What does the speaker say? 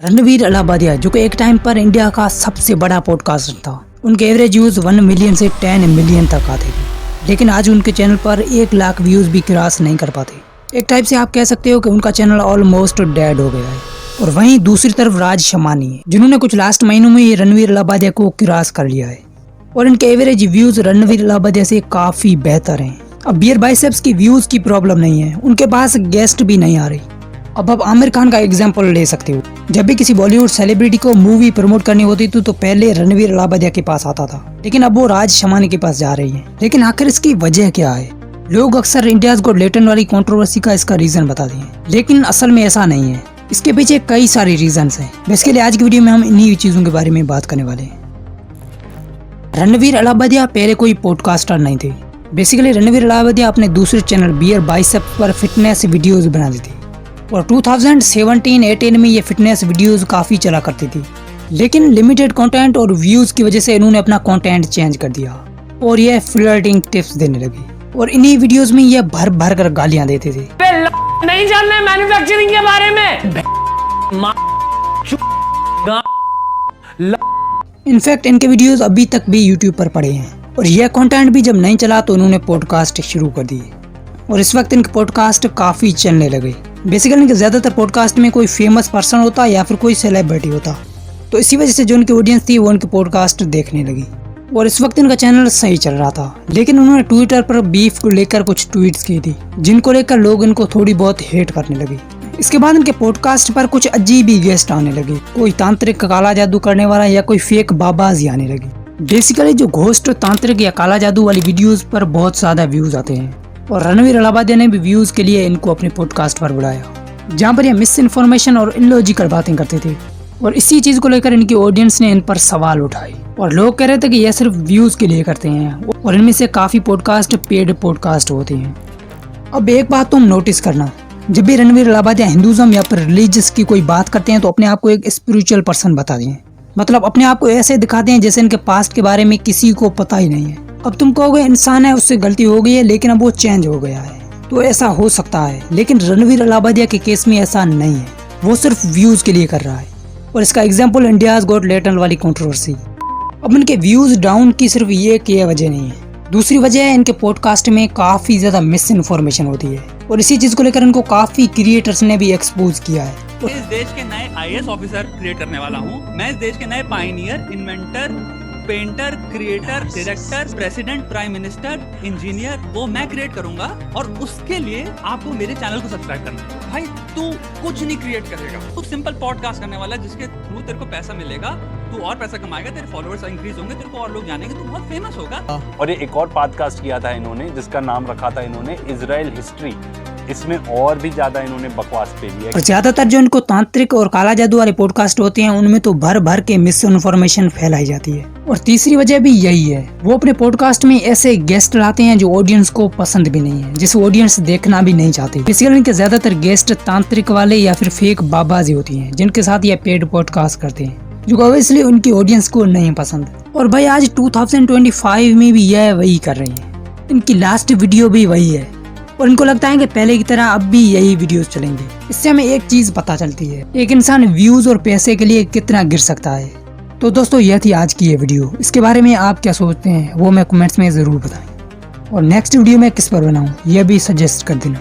रणवीर अलाहाबादिया जो कि एक टाइम पर इंडिया का सबसे बड़ा पॉडकास्टर था। उनके एवरेज व्यूज़ 1 मिलियन से 10 मिलियन तक आते थे, लेकिन आज उनके चैनल पर 1 लाख व्यूज़ भी क्रॉस नहीं कर पाते। एक टाइप से आप कह सकते हो कि उनका चैनल ऑलमोस्ट डेड हो गया है। और वहीं दूसरी तरफ राज शमानी है, जिन्होंने कुछ लास्ट महीनों में ही रणवीर अलाहाबादिया को क्रॉस कर लिया है और इनके एवरेज व्यूज़ रणवीर अलाहाबादिया से काफ़ी बेहतर हैं। अब बियर बाइसेप्स की व्यूज़ की प्रॉब्लम नहीं है, उनके पास गेस्ट भी नहीं आ रही। अब आप आमिर खान का एग्जाम्पल ले सकते हो। जब भी किसी बॉलीवुड सेलिब्रिटी को मूवी प्रमोट करनी होती थी तो पहले रणवीर अलाहाबादिया के पास आता था, लेकिन अब वो राज शमानी के पास जा रही है। लेकिन आखिर इसकी वजह क्या है? लोग अक्सर इंडियाज गॉट टैलेंट वाली कंट्रोवर्सी का इसका रीजन बताते हैं, लेकिन असल में ऐसा नहीं है। इसके पीछे कई सारे रीजंस हैं। बेसिकली आज की वीडियो में हम इन्हीं चीजों के बारे में बात करने वाले हैं। रणवीर अलाहाबादिया पहले कोई पॉडकास्टर नहीं थे। बेसिकली रणवीर अलाहाबादिया अपने दूसरे चैनल बियर बाइसेप्स पर फिटनेस वीडियोस बनाती थी और 2017-18 में ये फिटनेस वीडियोस काफ़ी चला करती थी, लेकिन लिमिटेड कंटेंट और व्यूज़ की वजह से इन्होंने अपना कंटेंट चेंज कर दिया और ये फ्लर्टिंग टिप्स देने लगी और इन्हीं वीडियोस में ये भर भर कर गालियाँ देते थे। नहीं जानना है मैन्युफैक्चरिंग के बारे में। इनफैक्ट इनके वीडियोस अभी तक भी यूट्यूब पर पड़े हैं और यह कंटेंट भी जब नहीं चला तो उन्होंने पॉडकास्ट शुरू कर दिए और इस वक्त इनके पॉडकास्ट काफ़ी चलने लगे। बेसिकली इनके ज़्यादातर पॉडकास्ट में कोई फेमस पर्सन होता या फिर कोई सेलिब्रिटी होता, तो इसी वजह से जो उनकी ऑडियंस थी वो उनके पॉडकास्ट देखने लगी और इस वक्त इनका चैनल सही चल रहा था। लेकिन उन्होंने ट्विटर पर बीफ को लेकर कुछ ट्वीट्स की थी, जिनको लेकर लोग इनको थोड़ी बहुत हेट करने लगे। इसके बाद इनके पॉडकास्ट पर कुछ अजीब ही गेस्ट आने लगे, कोई तांत्रिक काला जादू करने वाला या कोई फेक बाबाजी आने लगी। बेसिकली जो घोस्ट तांत्रिक या काला जादू वाली वीडियोस पर बहुत ज़्यादा व्यूज़ आते हैं और रणवीर अलाहाबादिया ने भी व्यूज़ के लिए इनको अपने पॉडकास्ट पर बुलाया, जहाँ पर ये मिस इन्फॉर्मेशन और इलॉजिकल बातें करते थे और इसी चीज़ को लेकर इनकी ऑडियंस ने इन पर सवाल उठाए और लोग कह रहे थे कि यह सिर्फ व्यूज़ के लिए करते हैं और इनमें से काफ़ी पॉडकास्ट पेड पॉडकास्ट होते हैं। अब एक बात तुम नोटिस करना, जब भी रणवीर अलाहाबादिया हिंदुज़म या फिर रिलीजियस की कोई बात करते हैं तो अपने आप को एक स्पिरिचुअल पर्सन बताते हैं, मतलब अपने आप को ऐसे दिखाते हैं जैसे इनके पास्ट के बारे में किसी को पता ही नहीं है। अब तुम कहोगे इंसान है, उससे गलती हो गई है, लेकिन अब वो चेंज हो गया है, तो ऐसा हो सकता है। लेकिन रणवीर अलाहाबादिया के केस में ऐसा नहीं है, वो सिर्फ व्यूज़ के लिए कर रहा है और इसका एग्जाम्पल इंडियाज गॉट टैलेंट वाली कंट्रोवर्सी। अब इनके व्यूज़ डाउन की सिर्फ ये वजह नहीं है, दूसरी वजह है इनके पॉडकास्ट में काफ़ी ज़्यादा मिस इन्फॉर्मेशन होती है और इसी चीज़ को लेकर इनको काफ़ी क्रिएटर्स ने भी एक्सपोज किया है। मैं इस देश के नए आईएएस ऑफिसर क्रिएट करने वाला हूँ। मैं इस देश के नए Pioneer, inventor, painter, creator, director, president, prime minister, engineer, वो मैं क्रिएट करूंगा और उसके लिए आपको मेरे चैनल को सब्सक्राइब करना है। भाई तू कुछ नहीं क्रिएट करेगा, तू सिंपल पॉडकास्ट करने वाला है जिसके थ्रू तेरे को पैसा मिलेगा, तू और पैसा कमाएगा, तेरे फॉलोअर्स इंक्रीज होंगे, तेरे को और लोग जानेंगे, तू बहुत फेमस होगा। और ये एक और पॉडकास्ट किया था इन्होंने जिसका नाम रखा था इन्होंने इजराइल हिस्ट्री। इसमें और भी ज्यादा इन्होंने बकवास पे लिया और ज्यादातर जो इनको तांत्रिक और काला जादू वाले पॉडकास्ट होते हैं उनमें तो भर भर के मिस इन्फॉर्मेशन फैलाई जाती है। और तीसरी वजह भी यही है, वो अपने पॉडकास्ट में ऐसे गेस्ट लाते हैं जो ऑडियंस को पसंद भी नहीं है, जिसे ऑडियंस देखना भी नहीं चाहती। बेसिकली इनके ज्यादातर गेस्ट तांत्रिक वाले या फिर फेक बाबाजी होती हैं, जिनके साथ ये पेड पॉडकास्ट करते हैं, जो ऑब्वियसली उनकी ऑडियंस को नहीं पसंद। और भाई आज 2025 में भी यह वही कर रही है, इनकी लास्ट वीडियो भी वही है और इनको लगता है कि पहले की तरह अब भी यही वीडियोस चलेंगे। इससे हमें एक चीज पता चलती है, एक इंसान व्यूज और पैसे के लिए कितना गिर सकता है। तो दोस्तों यह थी आज की ये वीडियो, इसके बारे में आप क्या सोचते हैं वो मैं कमेंट्स में जरूर बताएं और नेक्स्ट वीडियो में किस पर बनाऊं यह भी सजेस्ट कर देना।